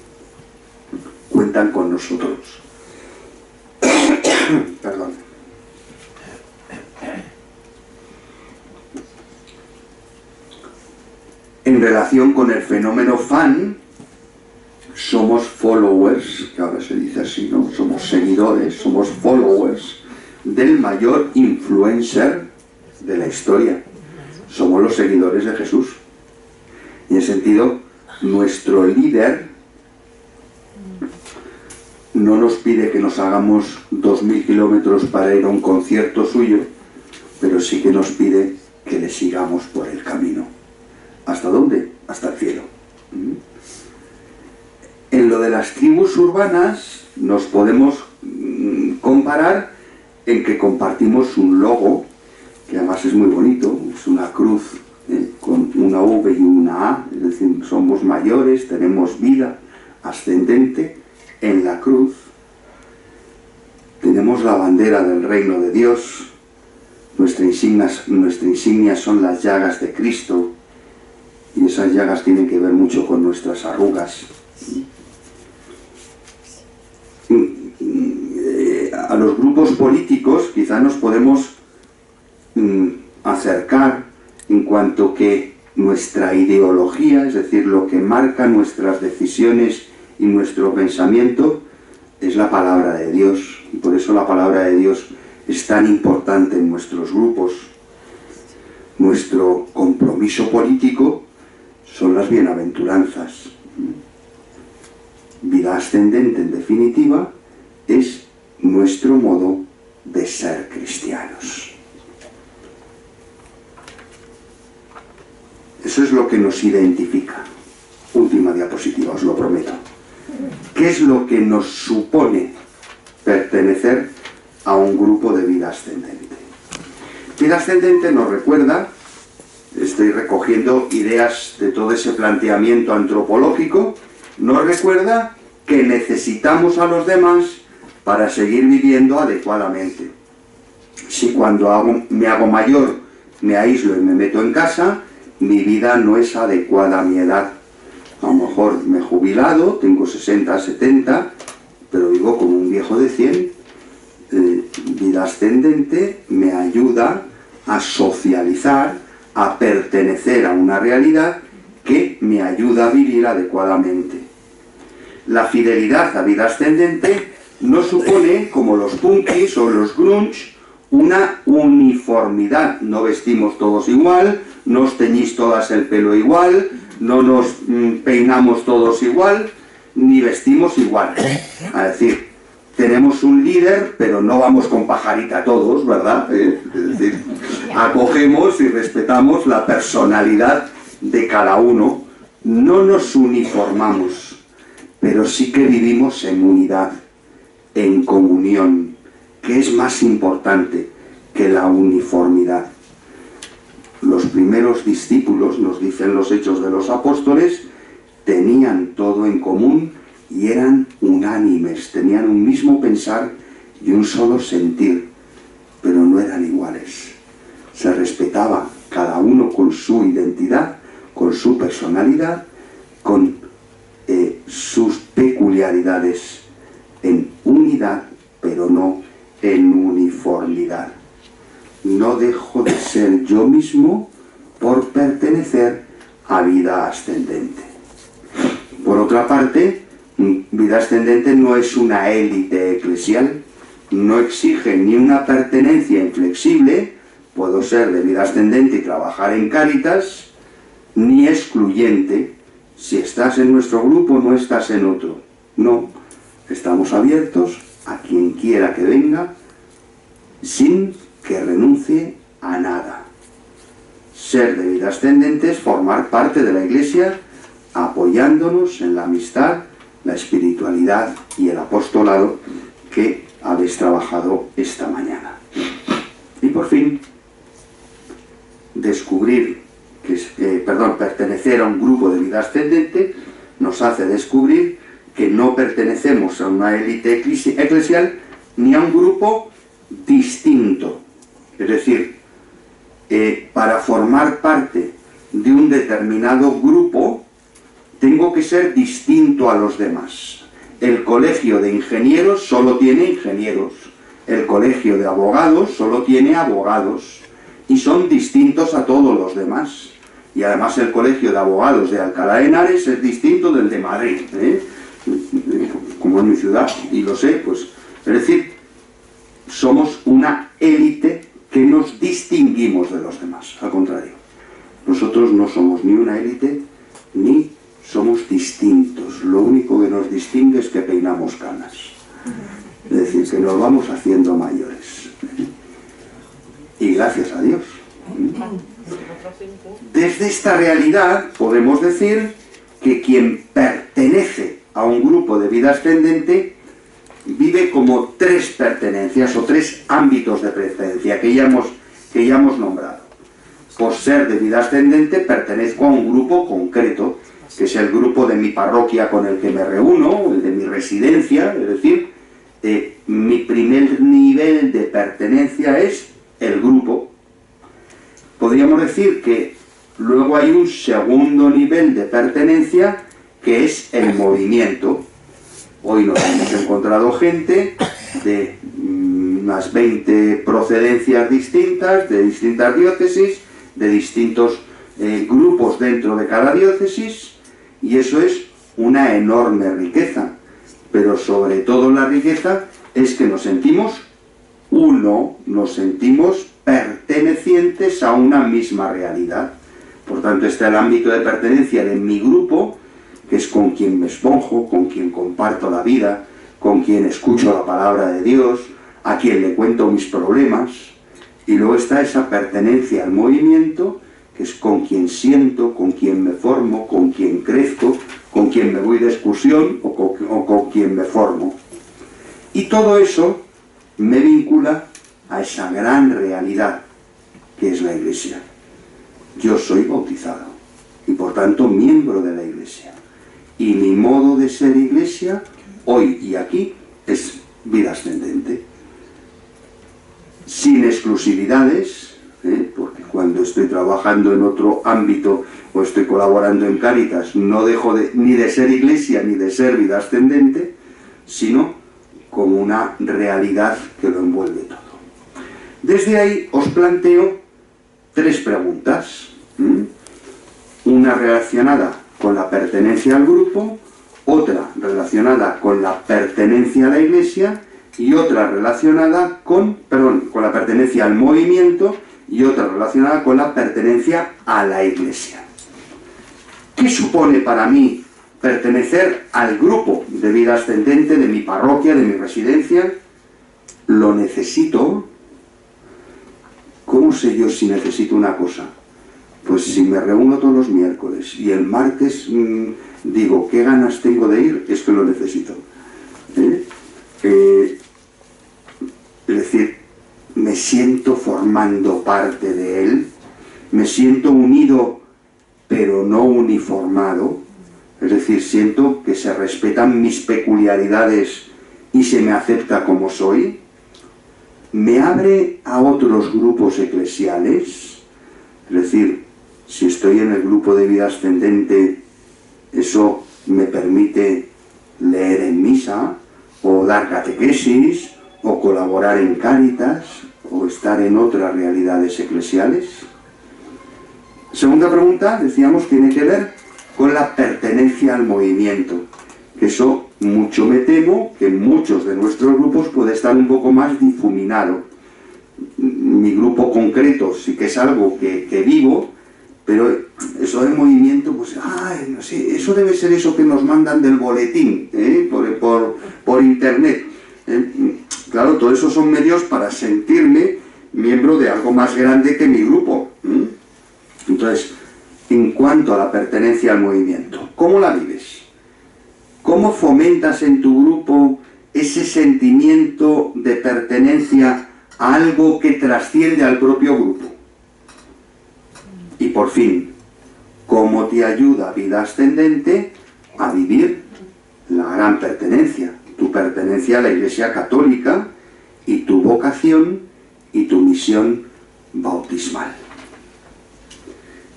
Speaker 1: cuentan con nosotros. Perdón. En relación con el fenómeno fan, somos followers, que ahora se dice así, ¿no? Somos seguidores, somos followers del mayor influencer de la historia. Somos los seguidores de Jesús. Y en ese sentido, nuestro líder no nos pide que nos hagamos 2000 kilómetros para ir a un concierto suyo, pero sí que nos pide que le sigamos por el camino. ¿Hasta dónde? Hasta el cielo. En lo de las tribus urbanas nos podemos comparar en que compartimos un logo, que además es muy bonito, es una cruz con una V y una A, es decir, somos mayores, tenemos vida ascendente. En la cruz tenemos la bandera del reino de Dios, nuestra insignia son las llagas de Cristo, y esas llagas tienen que ver mucho con nuestras arrugas. A los grupos políticos quizá nos podemos acercar en cuanto que nuestra ideología, es decir, lo que marca nuestras decisiones y nuestro pensamiento, es la palabra de Dios, y por eso la palabra de Dios es tan importante en nuestros grupos. Nuestro compromiso político son las bienaventuranzas. Vida ascendente, en definitiva, es nuestro modo de ser cristianos. Eso es lo que nos identifica. Última diapositiva, os lo prometo. ¿Qué es lo que nos supone pertenecer a un grupo de vida ascendente? Vida ascendente nos recuerda, estoy recogiendo ideas de todo ese planteamiento antropológico, nos recuerda que necesitamos a los demás para seguir viviendo adecuadamente. Si cuando me hago mayor me aíslo y me meto en casa, mi vida no es adecuada a mi edad. A lo mejor me he jubilado, tengo 60, 70, pero vivo como un viejo de 100. Vida ascendente me ayuda a socializar, a pertenecer a una realidad que me ayuda a vivir adecuadamente. La fidelidad a vida ascendente no supone, como los punkis o los grunge, una uniformidad. No vestimos todos igual, no os teñís todas el pelo igual, no nos peinamos todos igual, ni vestimos igual. Es decir, tenemos un líder, pero no vamos con pajarita todos, ¿verdad? Es decir, acogemos y respetamos la personalidad de cada uno. No nos uniformamos, pero sí que vivimos en unidad, en comunión, que es más importante que la uniformidad. Los primeros discípulos, nos dicen los Hechos de los Apóstoles, tenían todo en común y eran unánimes, tenían un mismo pensar y un solo sentir, pero no eran iguales. Se respetaba cada uno con su identidad, con su personalidad, con sus peculiaridades, en unidad, pero no en uniformidad. No dejo de ser yo mismo por pertenecer a vida ascendente. Por otra parte, vida ascendente no es una élite eclesial, no exige ni una pertenencia inflexible, puedo ser de vida ascendente y trabajar en Cáritas, ni excluyente, si estás en nuestro grupo no estás en otro. No, estamos abiertos a quien quiera que venga, sin que renuncie a nada. Ser de vida ascendente es formar parte de la Iglesia, apoyándonos en la amistad, la espiritualidad y el apostolado que habéis trabajado esta mañana. por fin, pertenecer a un grupo de vida ascendente nos hace descubrir que no pertenecemos a una élite eclesial ni a un grupo distinto. Es decir, para formar parte de un determinado grupo tengo que ser distinto a los demás. El colegio de ingenieros solo tiene ingenieros, el colegio de abogados solo tiene abogados y son distintos a todos los demás. Y además el colegio de abogados de Alcalá de Henares es distinto del de Madrid, como en mi ciudad, y lo sé, pues, es decir, somos una élite que nos distinguimos de los demás, al contrario. Nosotros no somos ni una élite, ni somos distintos. Lo único que nos distingue es que peinamos canas. Es decir, que nos vamos haciendo mayores. Y gracias a Dios. Desde esta realidad podemos decir que quien pertenece a un grupo de vida ascendente vive como tres pertenencias o tres ámbitos de pertenencia que ya hemos nombrado. Por ser de vida ascendente pertenezco a un grupo concreto, que es el grupo de mi parroquia con el que me reúno, el de mi residencia, es decir, mi primer nivel de pertenencia es el grupo. Podríamos decir que luego hay un segundo nivel de pertenencia que es el movimiento. Hoy nos hemos encontrado gente de unas 20 procedencias distintas, de distintas diócesis, de distintos grupos dentro de cada diócesis, y eso es una enorme riqueza. Pero sobre todo la riqueza es que nos sentimos uno, nos sentimos pertenecientes a una misma realidad. Por tanto, está el ámbito de pertenencia de mi grupo, que es con quien me esponjo, con quien comparto la vida, con quien escucho la palabra de Dios, a quien le cuento mis problemas. Y luego está esa pertenencia al movimiento, que es con quien siento, con quien me formo, con quien crezco, con quien me voy de excursión o con quien me formo. Y todo eso me vincula a esa gran realidad que es la Iglesia. Yo soy bautizado y por tanto miembro de la Iglesia. Y mi modo de ser Iglesia, hoy y aquí, es vida ascendente. Sin exclusividades, porque cuando estoy trabajando en otro ámbito o estoy colaborando en Cáritas, no dejo ni de ser Iglesia ni de ser vida ascendente, sino como una realidad que lo envuelve todo. Desde ahí os planteo tres preguntas. Una relacionada con la pertenencia al grupo, otra relacionada con la pertenencia a la Iglesia y otra relacionada con la pertenencia al movimiento y otra relacionada con la pertenencia a la Iglesia. ¿Qué supone para mí pertenecer al grupo de vida ascendente de mi parroquia, de mi residencia? ¿Lo necesito? ¿Cómo sé yo si necesito una cosa? Pues si me reúno todos los miércoles y el martes digo, ¿qué ganas tengo de ir? Es que lo necesito. Es decir, me siento formando parte de él, me siento unido pero no uniformado, es decir, siento que se respetan mis peculiaridades y se me acepta como soy. Me abre a otros grupos eclesiales, es decir, si estoy en el grupo de vida ascendente, eso me permite leer en misa, o dar catequesis, o colaborar en Cáritas, o estar en otras realidades eclesiales. Segunda pregunta, decíamos, tiene que ver con la pertenencia al movimiento. Eso mucho me temo que en muchos de nuestros grupos puede estar un poco más difuminado. Mi grupo concreto sí que es algo que vivo, pero eso del movimiento, pues, no sé, eso debe ser eso que nos mandan del boletín, por internet. Claro, todo eso son medios para sentirme miembro de algo más grande que mi grupo. Entonces, en cuanto a la pertenencia al movimiento, ¿cómo la vives? ¿Cómo fomentas en tu grupo ese sentimiento de pertenencia algo que trasciende al propio grupo. Y por fin, ¿cómo te ayuda Vida Ascendente a vivir la gran pertenencia? Tu pertenencia a la Iglesia Católica y tu vocación y tu misión bautismal.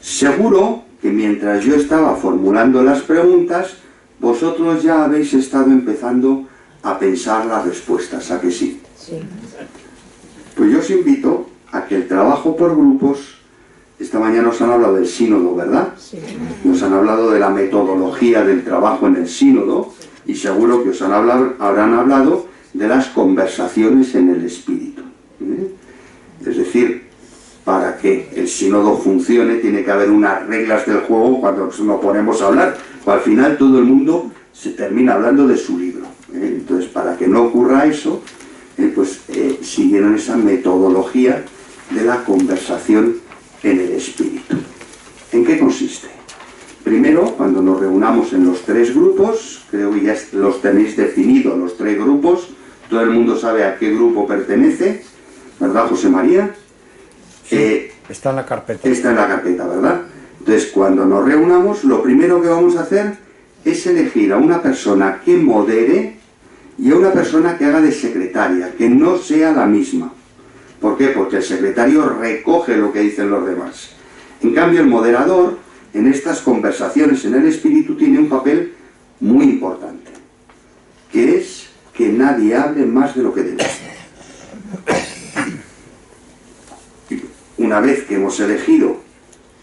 Speaker 1: Seguro que mientras yo estaba formulando las preguntas, vosotros ya habéis estado empezando a pensar las respuestas, ¿a que sí?
Speaker 2: Sí.
Speaker 1: Pues yo os invito a que el trabajo por grupos, esta mañana os han hablado del sínodo, ¿verdad?
Speaker 2: Sí.
Speaker 1: Nos han hablado de la metodología del trabajo en el sínodo y seguro que os habrán hablado de las conversaciones en el espíritu. Es decir, para que el sínodo funcione tiene que haber unas reglas del juego cuando nos ponemos a hablar, o al final todo el mundo se termina hablando de su libro. Entonces, para que no ocurra eso, siguieron esa metodología de la conversación en el espíritu. ¿En qué consiste? Primero, cuando nos reunamos en los 3 grupos, creo que ya los tenéis definidos, los 3 grupos, todo el mundo sabe a qué grupo pertenece, ¿verdad, José María?
Speaker 3: Sí, está en la carpeta.
Speaker 1: Está en la carpeta, ¿verdad? Entonces, cuando nos reunamos, lo primero que vamos a hacer es elegir a una persona que modere y a una persona que haga de secretaria, que no sea la misma. ¿Por qué? Porque el secretario recoge lo que dicen los demás. En cambio, el moderador, en estas conversaciones en el espíritu, tiene un papel muy importante, que es que nadie hable más de lo que debe. Una vez que hemos elegido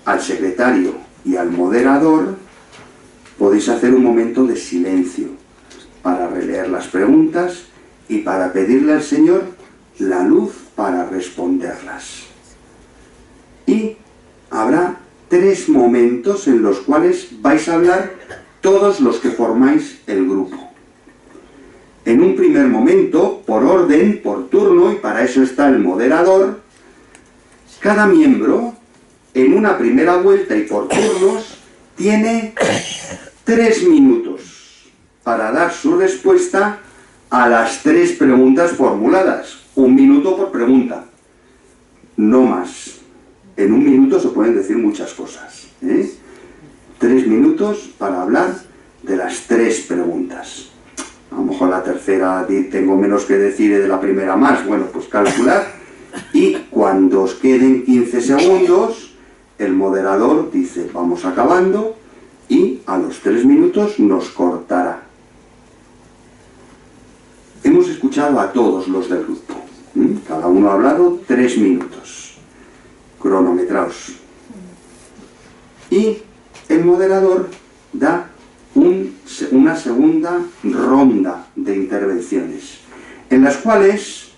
Speaker 1: al secretario y al moderador, podéis hacer un momento de silencio para releer las preguntas y para pedirle al Señor la luz para responderlas. Y habrá 3 momentos en los cuales vais a hablar todos los que formáis el grupo. En un primer momento, por orden, por turno, y para eso está el moderador, cada miembro, en una primera vuelta y por turnos, tiene 3 minutos para dar su respuesta a las 3 preguntas formuladas. 1 minuto por pregunta, no más. En 1 minuto se pueden decir muchas cosas. 3 minutos para hablar de las 3 preguntas. A lo mejor la tercera tengo menos que decir y de la primera más. Bueno, pues calcular. Y cuando os queden 15 segundos, el moderador dice, vamos acabando, y a los 3 minutos nos cortará. Hemos escuchado a todos los del grupo. Cada uno ha hablado 3 minutos. Cronometraos. Y el moderador da una segunda ronda de intervenciones, en las cuales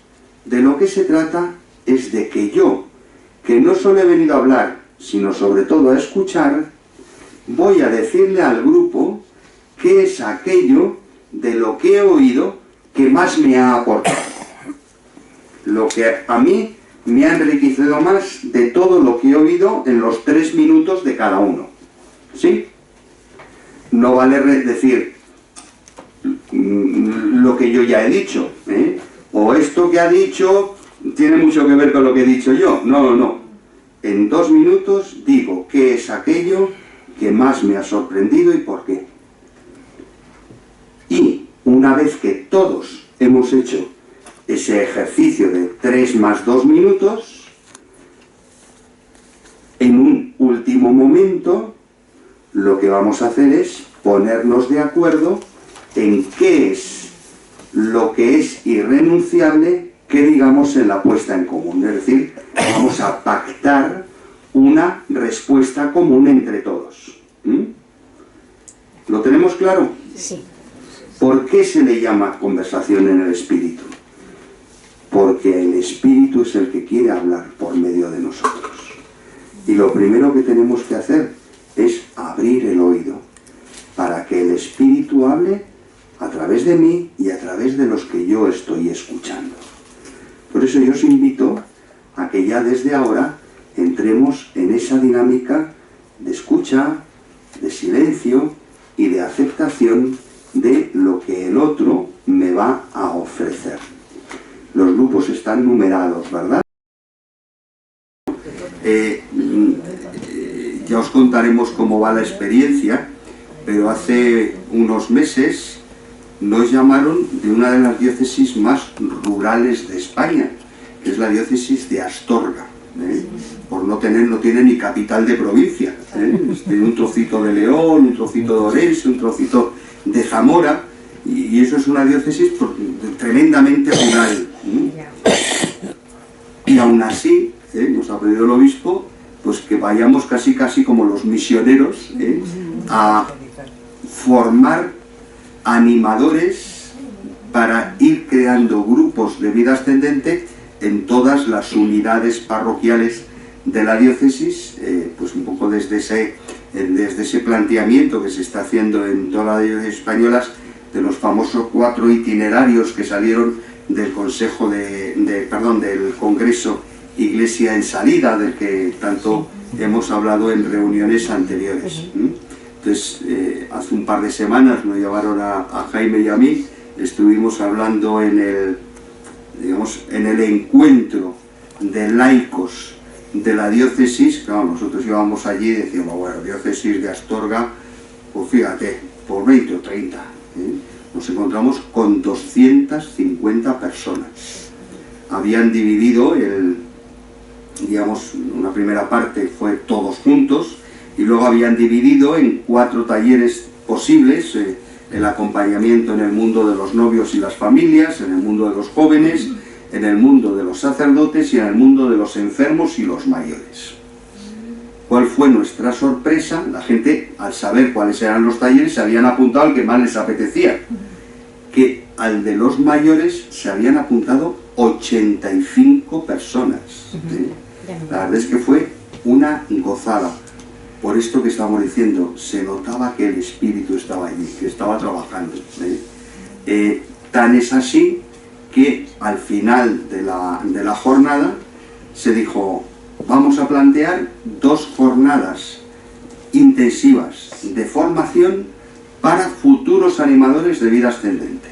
Speaker 1: de lo que se trata es de que yo, que no solo he venido a hablar, sino sobre todo a escuchar, voy a decirle al grupo qué es aquello de lo que he oído que más me ha aportado. Lo que a mí me ha enriquecido más de todo lo que he oído en los 3 minutos de cada uno. ¿Sí? No vale decir lo que yo ya he dicho, o esto que ha dicho tiene mucho que ver con lo que he dicho yo. No, no. En 2 minutos digo qué es aquello que más me ha sorprendido y por qué. Y una vez que todos hemos hecho ese ejercicio de 3 más 2 minutos, en un último momento lo que vamos a hacer es ponernos de acuerdo en qué es lo que es irrenunciable que digamos en la puesta en común. Es decir, vamos a pactar una respuesta común entre todos. ¿Lo tenemos claro?
Speaker 2: Sí.
Speaker 1: ¿Por qué se le llama conversación en el espíritu? Porque el espíritu es el que quiere hablar por medio de nosotros. Y lo primero que tenemos que hacer es abrir el oído para que el espíritu hable a través de mí y a través de los que yo estoy escuchando. Por eso yo os invito a que ya desde ahora entremos en esa dinámica de escucha, de silencio y de aceptación de lo que el otro me va a ofrecer. los grupos están numerados, ¿verdad? Ya os contaremos cómo va la experiencia, pero hace unos meses nos llamaron de una de las diócesis más rurales de España, que es la diócesis de Astorga. Por no tiene ni capital de provincia, tiene un trocito de León, un trocito de Orense, un trocito de Zamora, y eso es una diócesis tremendamente rural. Y aún así, nos ha pedido el obispo pues que vayamos casi como los misioneros a formar animadores para ir creando grupos de vida ascendente en todas las unidades parroquiales de la diócesis, pues un poco desde ese planteamiento que se está haciendo en todas las diócesis españolas, de los famosos 4 itinerarios que salieron del Consejo del Congreso Iglesia en Salida, del que tanto hemos hablado en reuniones anteriores. Entonces, hace un par de semanas nos llevaron a Jaime y a mí, estuvimos hablando en el encuentro de laicos de la diócesis. Claro, nosotros íbamos allí y decíamos, bueno, diócesis de Astorga, pues fíjate, por 20 o 30, nos encontramos con 250 personas. Habían dividido una primera parte fue todos juntos, y luego habían dividido en 4 talleres posibles, el acompañamiento en el mundo de los novios y las familias, en el mundo de los jóvenes, en el mundo de los sacerdotes y en el mundo de los enfermos y los mayores. ¿Cuál fue nuestra sorpresa? La gente, al saber cuáles eran los talleres, se habían apuntado al que más les apetecía, que al de los mayores se habían apuntado 85 personas. La verdad es que fue una gozada. Por esto que estamos diciendo, se notaba que el Espíritu estaba allí, que estaba trabajando. Tan es así que al final de la jornada se dijo, vamos a plantear 2 jornadas intensivas de formación para futuros animadores de vida ascendente.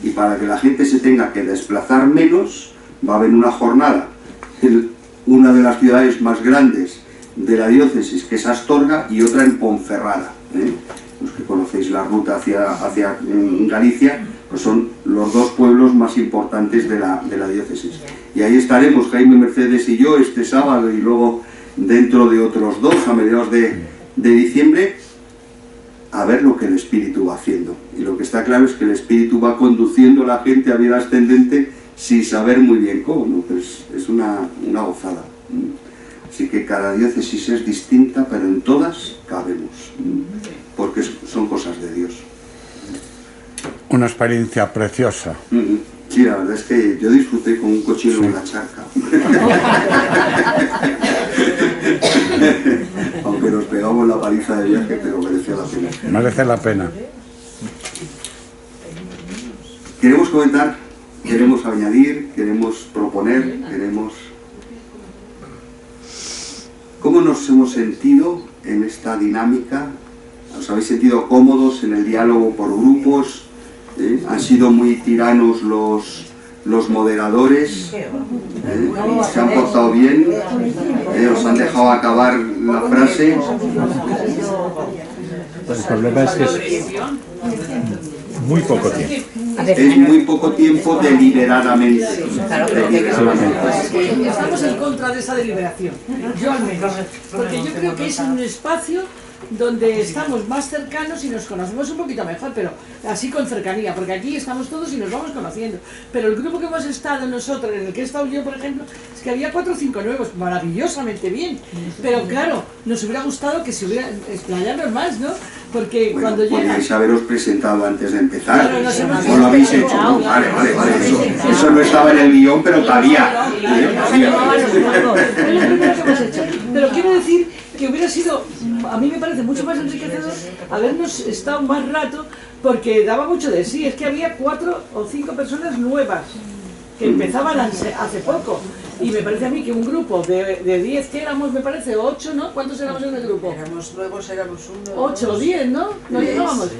Speaker 1: Y para que la gente se tenga que desplazar menos, va a haber una jornada en una de las ciudades más grandes de la diócesis, que es Astorga, y otra en Ponferrada. Los que conocéis la ruta hacia Galicia, pues son los 2 pueblos más importantes de la diócesis. Y ahí estaremos Jaime, Mercedes y yo este sábado, y luego dentro de otros 2 a mediados de diciembre, a ver lo que el Espíritu va haciendo. Y lo que está claro es que el Espíritu va conduciendo a la gente a vida ascendente sin saber muy bien cómo, ¿no? Pues es una gozada. Así que cada diócesis es distinta, pero en todas cabemos, porque son cosas de Dios.
Speaker 3: Una experiencia preciosa.
Speaker 1: Sí, la verdad es que yo disfruté con un cochino en la charca. Aunque nos pegamos la paliza de viaje, pero merecía la pena.
Speaker 3: Merece la pena.
Speaker 1: Queremos comentar, queremos añadir, queremos proponer, ¿Cómo nos hemos sentido en esta dinámica? ¿Os habéis sentido cómodos en el diálogo por grupos? ¿Han sido muy tiranos los moderadores? ¿Se han portado bien? ¿Os han dejado acabar la frase?
Speaker 4: El problema es que es muy poco tiempo.
Speaker 1: Es muy poco tiempo deliberadamente.
Speaker 5: Estamos en contra de esa deliberación, yo al menos, porque yo creo que es un espacio donde estamos más cercanos y nos conocemos un poquito mejor, pero así con cercanía, porque aquí estamos todos y nos vamos conociendo. Pero el grupo que hemos estado nosotros, en el que he estado yo, por ejemplo, es que había 4 o 5 nuevos, maravillosamente bien. Pero claro, nos hubiera gustado que se hubiera explayado más, ¿no? Porque bueno, cuando llega...
Speaker 1: Podríais haberos presentado antes de empezar.
Speaker 5: Claro,
Speaker 1: ¿O lo habéis hecho? No, vale, eso no estaba en el guión, pero cabía.
Speaker 5: Pero quiero decir que hubiera sido, a mí me parece mucho más enriquecedor habernos estado más rato, porque daba mucho de sí. Es que había 4 o 5 personas nuevas que empezaban hace poco, y me parece a mí que un grupo de 10 que éramos, me parece, 8, ¿no? ¿Cuántos éramos en el grupo?
Speaker 6: Éramos nuevos, éramos 1,
Speaker 5: 8 o 10, ¿no? No llegábamos.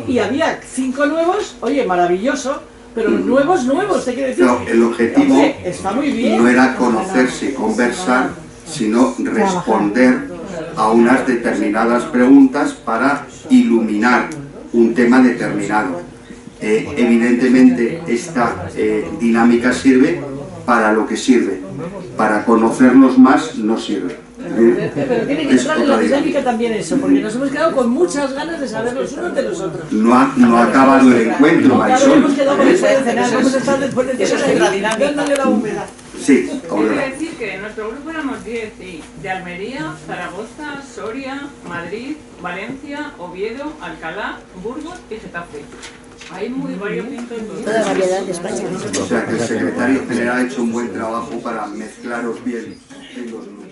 Speaker 5: Y había 5 nuevos, oye, maravilloso, Pero nuevos, te quiero decir.
Speaker 1: No, el objetivo
Speaker 5: Hombre, está muy bien.
Speaker 1: no era conocerse y conversar, sino responder a unas determinadas preguntas para iluminar un tema determinado. Evidentemente esta dinámica sirve para lo que sirve, para conocernos más no sirve.
Speaker 5: Pero tiene que entrar en la dinámica también eso, porque nos hemos quedado con muchas ganas de saber los unos de los otros.
Speaker 1: No ha acabado el encuentro,
Speaker 5: No, claro,
Speaker 1: Marisol.
Speaker 5: hemos quedado con el de cenar, vamos a estar después de cenar dándole la húmeda.
Speaker 1: Sí,
Speaker 4: Quiero
Speaker 1: Aurora.
Speaker 4: decir que en nuestro grupo éramos 10 y de Almería, Zaragoza, Soria, Madrid, Valencia, Oviedo, Alcalá, Burgos y Getafe. Hay muy variopinto en todo.
Speaker 2: Toda variedad de España.
Speaker 1: O sea que el secretario general ha hecho un buen trabajo para mezclaros bien en los grupos.